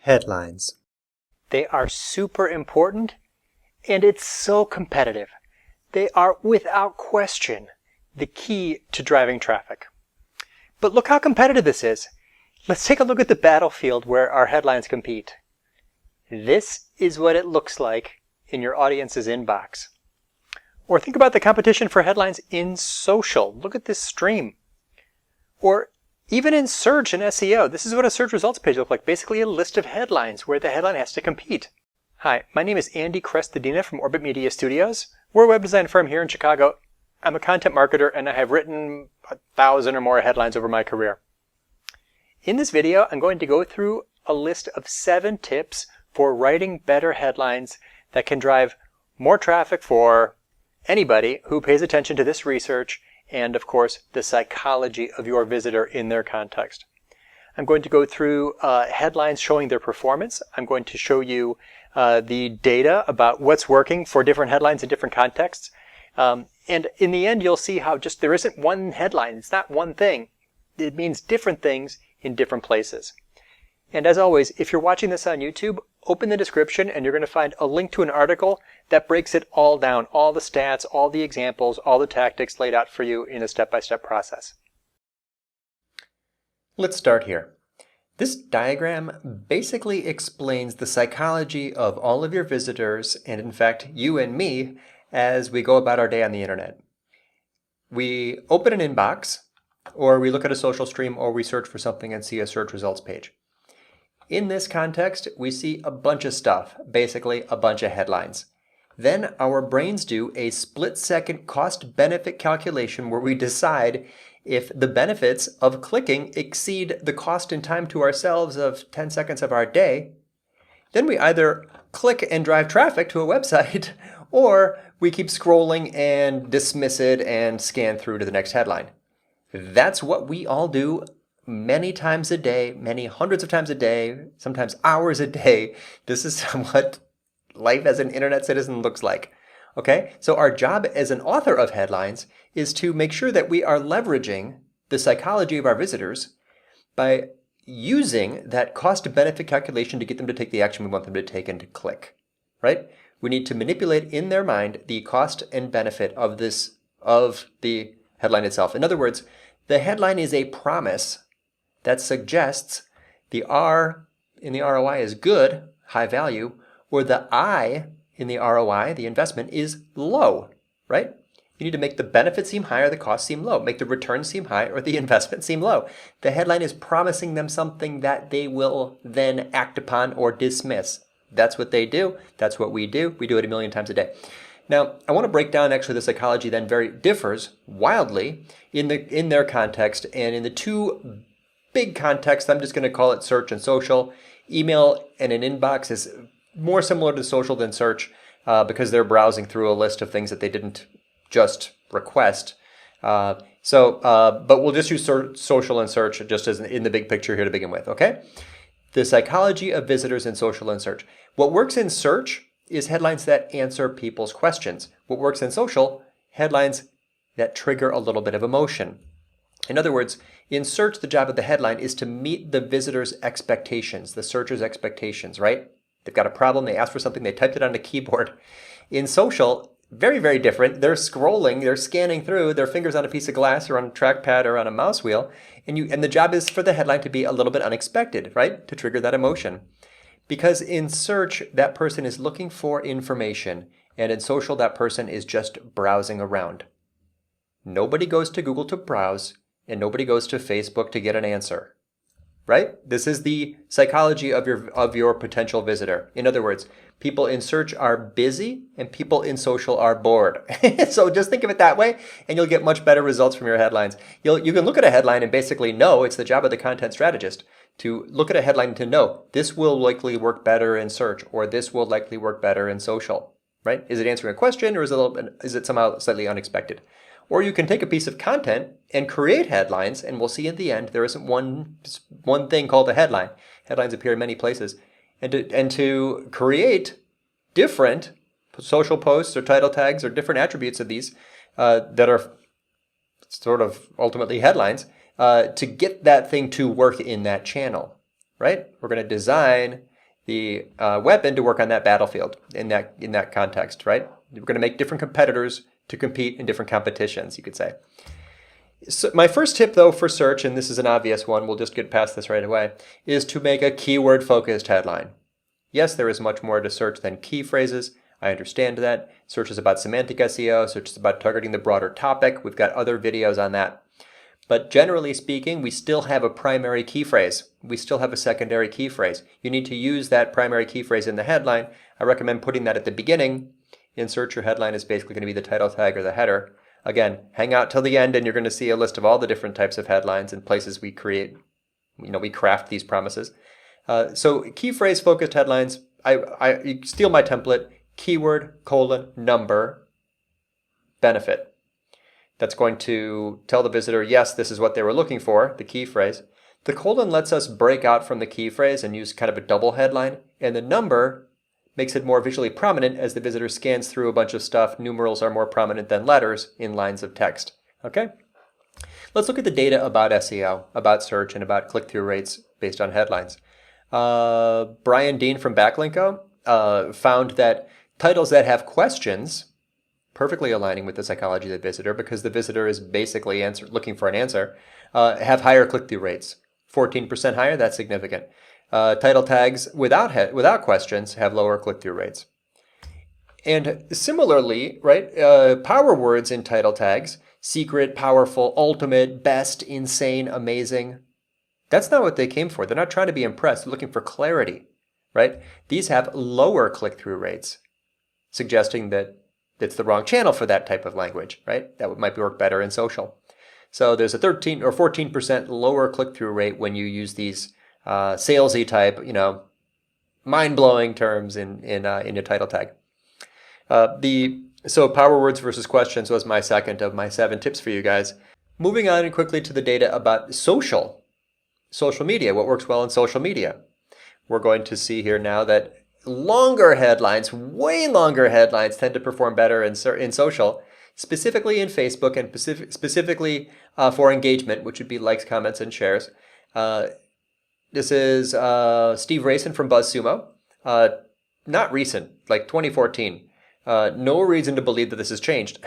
Headlines. They are super important, and it's so competitive. They are, without question, the key to driving traffic. But look how competitive this is. Let's take a look at the battlefield where our headlines compete. This is what it looks like in your audience's inbox. Or think about the competition for headlines in social. Look at this stream. Or even in search and SEO, this is what a search results page looks like. Basically a list of headlines where the headline has to compete. Hi, my name is Andy Crestadina from Orbit Media Studios. We're a web design firm here in Chicago. I'm a content marketer and I have written 1,000 or more headlines over my career. In this video, I'm going to go through a list of 7 tips for writing better headlines that can drive more traffic for anybody who pays attention to this research and, of course, the psychology of your visitor in their context. I'm going to go through headlines showing their performance. I'm going to show you the data about what's working for different headlines in different contexts. And in the end, you'll see how just there isn't one headline. It's not one thing. It means different things in different places. And as always, if you're watching this on YouTube, open the description and you're going to find a link to an article that breaks it all down, all the stats, all the examples, all the tactics laid out for you in a step-by-step process. Let's start here. This diagram basically explains the psychology of all of your visitors and, in fact, you and me as we go about our day on the internet. We open an inbox, or we look at a social stream, or we search for something and see a search results page. In this context, we see a bunch of stuff, basically a bunch of headlines. Then our brains do a split-second cost-benefit calculation where we decide if the benefits of clicking exceed the cost and time to ourselves of 10 seconds of our day. Then we either click and drive traffic to a website, or we keep scrolling and dismiss it and scan through to the next headline. That's what we all do many times a day, many hundreds of times a day, sometimes hours a day. This is what life as an internet citizen looks like. Okay? So our job as an author of headlines is to make sure that we are leveraging the psychology of our visitors by using that cost-benefit calculation to get them to take the action we want them to take and to click. Right? We need to manipulate in their mind the cost and benefit of the headline itself. In other words, the headline is a promise that suggests the R in the ROI is good, high value, or the I in the ROI, the investment, is low, right? You need to make the benefit seem high or the cost seem low, make the return seem high or the investment seem low. The headline is promising them something that they will then act upon or dismiss. That's what they do. That's what we do. We do it a million times a day. Now, I want to break down actually the psychology then differs wildly in their context, and in the two big contexts, I'm just going to call it search and social. Email and an inbox is more similar to social than search because they're browsing through a list of things that they didn't just request. But we'll just use social and search just as in the big picture here to begin with, okay? The psychology of visitors in social and search. What works in search is headlines that answer people's questions. What works in social? Headlines that trigger a little bit of emotion. In other words, in search, the job of the headline is to meet the visitor's expectations, the searcher's expectations, right? They've got a problem, they asked for something, they typed it on a keyboard. In social, very, very different. They're scrolling, they're scanning through, their fingers on a piece of glass or on a trackpad or on a mouse wheel, and the job is for the headline to be a little bit unexpected, right? To trigger that emotion. Because in search, that person is looking for information, and in social, that person is just browsing around. Nobody goes to Google to browse, and nobody goes to Facebook to get an answer, right? This is the psychology of your potential visitor. In other words, people in search are busy, and people in social are bored. So just think of it that way, and you'll get much better results from your headlines. You can look at a headline and basically know it's the job of the content strategist to look at a headline to know this will likely work better in search, or this will likely work better in social, right? Is it answering a question, or is it somehow slightly unexpected? Or you can take a piece of content and create headlines, and we'll see in the end there isn't one thing called a headline. Headlines appear in many places. And to create different social posts or title tags or different attributes of these that are sort of ultimately headlines, to get that thing to work in that channel, right? We're going to design the weapon to work on that battlefield in that context, right? We're going to make different competitors to compete in different competitions, you could say. So my first tip, though, for search, and this is an obvious one, we'll just get past this right away, is to make a keyword-focused headline. Yes, there is much more to search than key phrases. I understand that. Search is about semantic SEO. Search is about targeting the broader topic. We've got other videos on that. But generally speaking, we still have a primary key phrase. We still have a secondary key phrase. You need to use that primary key phrase in the headline. I recommend putting that at the beginning. In search, your headline is basically going to be the title tag or the header. Again, hang out till the end and you're going to see a list of all the different types of headlines and places we create, we craft these promises. So key phrase focused headlines, you steal my template, keyword, number, benefit. That's going to tell the visitor, yes, this is what they were looking for, the key phrase. The colon lets us break out from the key phrase and use kind of a double headline. And the number makes it more visually prominent as the visitor scans through a bunch of stuff. Numerals are more prominent than letters in lines of text. Okay? Let's look at the data about SEO, about search, and about click-through rates based on headlines. Brian Dean from Backlinko found that titles that have questions, perfectly aligning with the psychology of the visitor because the visitor is basically looking for an answer, have higher click-through rates. 14% higher, that's significant. Title tags without questions have lower click-through rates. And similarly, right, power words in title tags, secret, powerful, ultimate, best, insane, amazing, that's not what they came for. They're not trying to be impressed. They're looking for clarity, right? These have lower click-through rates, suggesting that it's the wrong channel for that type of language, right? That might work better in social. So there's a 13 or 14% lower click-through rate when you use these salesy type, mind-blowing terms in your title tag. So power words versus questions was my second of my 7 tips for you guys. Moving on quickly to the data about social media, what works well in social media. We're going to see here now that longer headlines, way longer headlines tend to perform better in social, specifically in Facebook and specifically for engagement, which would be likes, comments, and shares. This is Steve Rayson from BuzzSumo. Not recent, like 2014. No reason to believe that this has changed.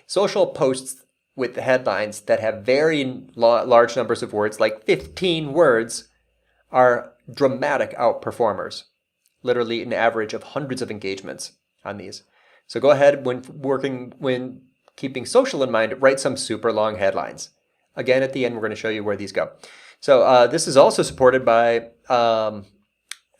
Social posts with headlines that have very large numbers of words, like 15 words, are dramatic outperformers. Literally an average of hundreds of engagements on these. So go ahead, when keeping social in mind, write some super long headlines. Again, at the end, we're going to show you where these go. So this is also supported by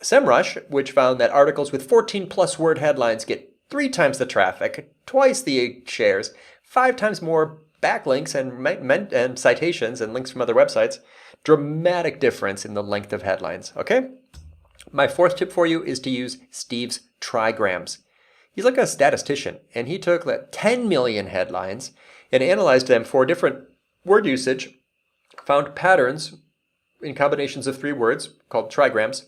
SEMrush, which found that articles with 14 plus word headlines get 3 times the traffic, twice the shares, 5 times more backlinks and citations and links from other websites. Dramatic difference in the length of headlines, okay? My 4th tip for you is to use Steve's trigrams. He's like a statistician, and he took 10 million headlines and analyzed them for different word usage, found patterns in combinations of 3 words called trigrams,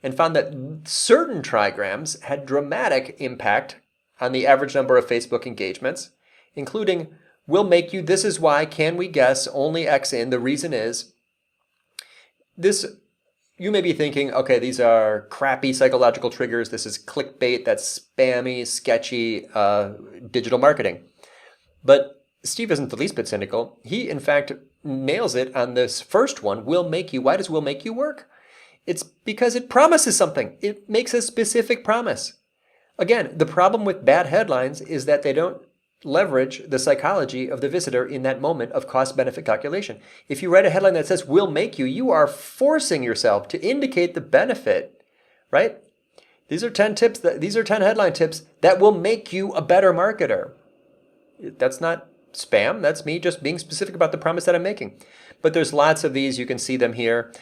and found that certain trigrams had dramatic impact on the average number of Facebook engagements, including will make you, this is why, can we guess, only X in, the reason is. This, you may be thinking, okay, these are crappy psychological triggers. This is clickbait, that's spammy, sketchy digital marketing. But Steve isn't the least bit cynical. He, in fact, nails it on this first one, will make you. Why does will make you work? It's because it promises something. It makes a specific promise. Again, the problem with bad headlines is that they don't leverage the psychology of the visitor in that moment of cost-benefit calculation. If you write a headline that says will make you, you are forcing yourself to indicate the benefit, right? These are 10 tips, these are 10 headline tips that will make you a better marketer. That's not spam, that's me just being specific about the promise that I'm making. But there's lots of these, you can see them here.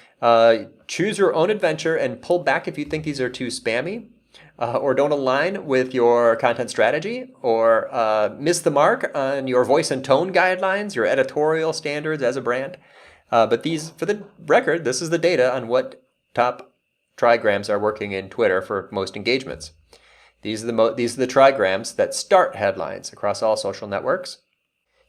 Choose your own adventure and pull back if you think these are too spammy. Or don't align with your content strategy, or miss the mark on your voice and tone guidelines, your editorial standards as a brand. But these, for the record, this is the data on what top trigrams are working in Twitter for most engagements. These are the trigrams that start headlines across all social networks.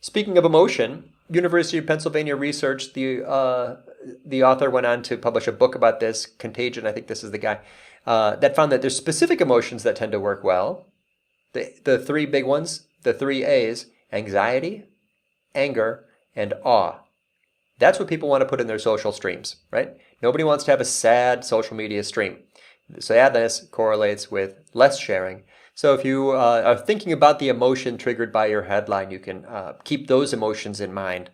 Speaking of emotion, University of Pennsylvania researched the the author went on to publish a book about this, Contagion, I think this is the guy, that found that there's specific emotions that tend to work well. The three big ones, the three A's, anxiety, anger, and awe. That's what people want to put in their social streams, right? Nobody wants to have a sad social media stream. Sadness correlates with less sharing. So if you are thinking about the emotion triggered by your headline, you can keep those emotions in mind.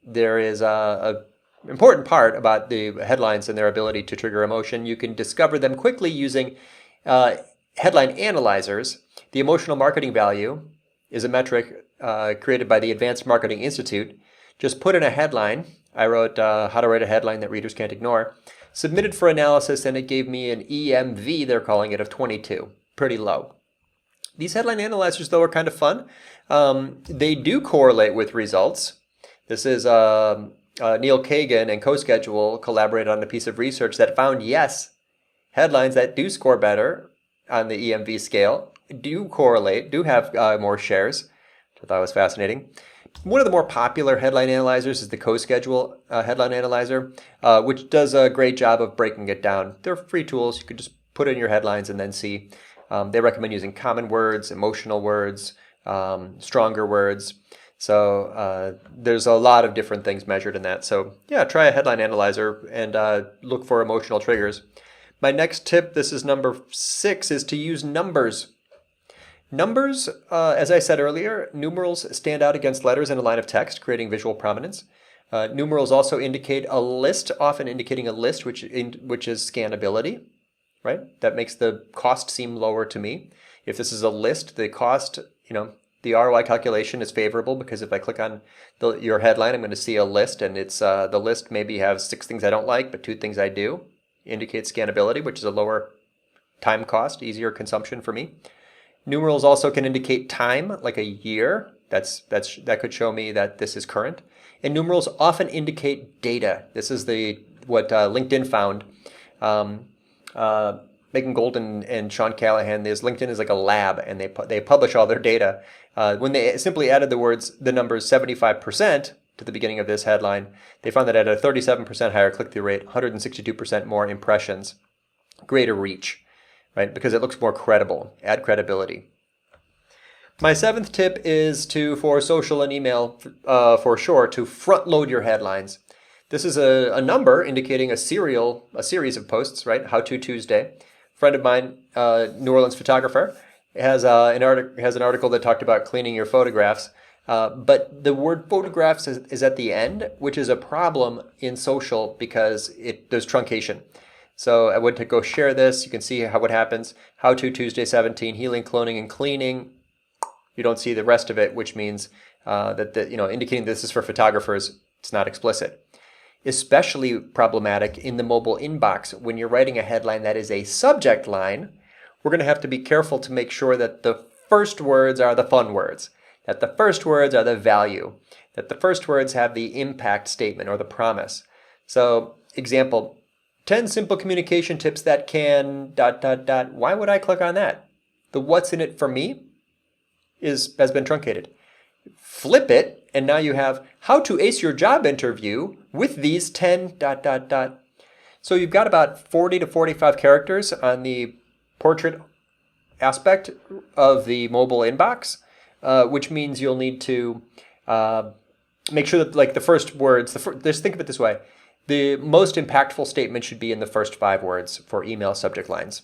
There is a important part about the headlines and their ability to trigger emotion. You can discover them quickly using headline analyzers. The emotional marketing value is a metric created by the Advanced Marketing Institute. Just put in a headline. I wrote how to write a headline that readers can't ignore. Submitted for analysis, and it gave me an EMV, they're calling it, of 22. Pretty low. These headline analyzers, though, are kind of fun. They do correlate with results. This is Neil Kagan and CoSchedule collaborated on a piece of research that found, yes, headlines that do score better on the EMV scale do correlate, do have more shares, which I thought was fascinating. One of the more popular headline analyzers is the CoSchedule headline analyzer, which does a great job of breaking it down. They're free tools. You could just put in your headlines and then see. They recommend using common words, emotional words, stronger words. So there's a lot of different things measured in that. So yeah, try a headline analyzer and look for emotional triggers. My next tip, this is number 6, is to use numbers. Numbers, as I said earlier, numerals stand out against letters in a line of text, creating visual prominence. Numerals also indicate a list, often indicating a list, which is scannability, right? That makes the cost seem lower to me. If this is a list, the cost, the ROI calculation is favorable because if I click on your headline, I'm going to see a list, and it's the list maybe has 6 things I don't like, but 2 things I do. Indicates scannability, which is a lower time cost, easier consumption for me. Numerals also can indicate time, like a year. That could show me that this is current. And numerals often indicate data. This is what LinkedIn found. Megan Golden and Sean Callahan, LinkedIn is like a lab, and they publish all their data. When they simply added the numbers 75% to the beginning of this headline, they found that at a 37% higher click-through rate, 162% more impressions, greater reach. Right? Because it looks more credible. Add credibility. My 7th tip is for social and email, for sure, to front load your headlines. This is a number indicating a series of posts, right? How to Tuesday. A friend of mine, New Orleans photographer, has an article that talked about cleaning your photographs. But the word photographs is at the end, which is a problem in social because there's truncation. So I went to go share this. You can see what happens. How to Tuesday 17, healing, cloning, and cleaning. You don't see the rest of it, which means that indicating this is for photographers. It's not explicit. Especially problematic in the mobile inbox when you're writing a headline that is a subject line. We're going to have to be careful to make sure that the first words are the fun words, that the first words are the value, that the first words have the impact statement or the promise. So, example. 10 simple communication tips that can ... Why would I click on that? The what's in it for me has been truncated. Flip it, and now you have how to ace your job interview with these 10 ... So you've got about 40 to 45 characters on the portrait aspect of the mobile inbox, which means you'll need to make sure that the first words, just think of it this way. The most impactful statement should be in the first 5 words for email subject lines.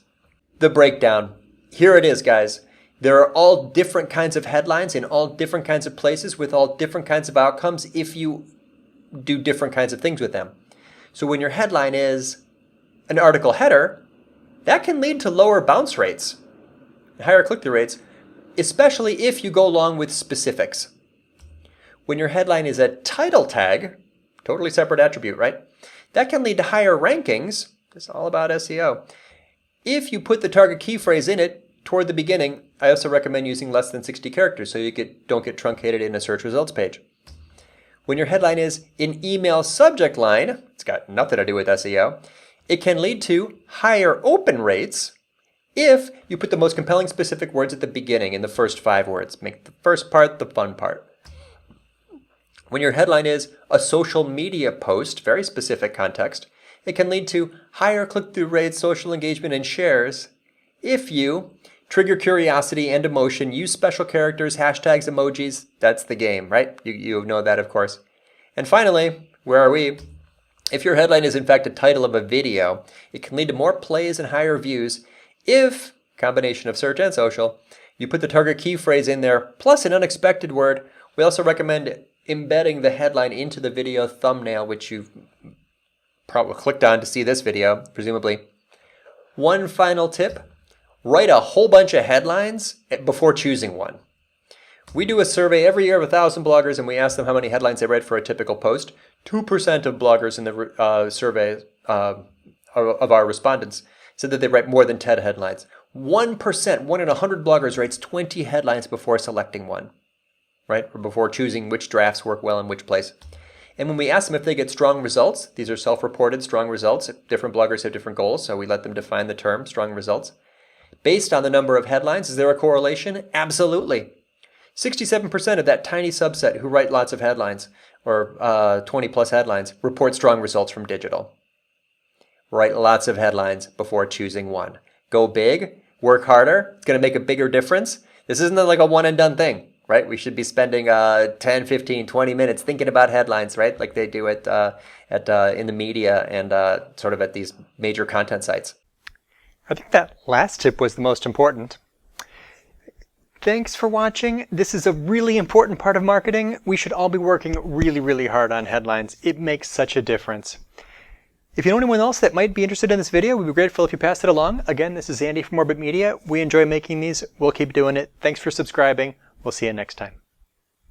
The breakdown. Here it is, guys. There are all different kinds of headlines in all different kinds of places with all different kinds of outcomes if you do different kinds of things with them. So when your headline is an article header, that can lead to lower bounce rates, higher click-through rates, especially if you go along with specifics. When your headline is a title tag, totally separate attribute, right? That can lead to higher rankings. It's all about SEO. If you put the target key phrase in it toward the beginning, I also recommend using less than 60 characters so you don't get truncated in a search results page. When your headline is an email subject line, it's got nothing to do with SEO, it can lead to higher open rates if you put the most compelling specific words at the beginning in the first 5 words. Make the first part the fun part. When your headline is a social media post, very specific context, it can lead to higher click-through rates, social engagement, and shares if you trigger curiosity and emotion, use special characters, hashtags, emojis. That's the game, right? You know that, of course. And finally, where are we? If your headline is in fact a title of a video, it can lead to more plays and higher views if, combination of search and social, you put the target key phrase in there, plus an unexpected word. We also recommend embedding the headline into the video thumbnail, which you've probably clicked on to see this video, presumably. One final tip, write a whole bunch of headlines before choosing one. We do a survey every year of 1,000 bloggers, and we ask them how many headlines they read for a typical post. 2% of bloggers in the survey of our respondents said that they write more than 10 headlines. 1%, 1 in 100 bloggers writes 20 headlines before selecting one, right? Or before choosing which drafts work well in which place. And when we ask them if they get strong results, these are self-reported strong results. Different bloggers have different goals, so we let them define the term strong results. Based on the number of headlines, is there a correlation? Absolutely. 67% of that tiny subset who write lots of headlines, or 20 plus headlines, report strong results from digital. Write lots of headlines before choosing one. Go big, work harder, it's going to make a bigger difference. This isn't like a one and done thing, right? We should be spending 10, 15, 20 minutes thinking about headlines, right? Like they do in the media and sort of at these major content sites. I think that last tip was the most important. Thanks for watching. This is a really important part of marketing. We should all be working really, really hard on headlines. It makes such a difference. If you know anyone else that might be interested in this video, we'd be grateful if you passed it along. Again, this is Andy from Orbit Media. We enjoy making these. We'll keep doing it. Thanks for subscribing. We'll see you next time.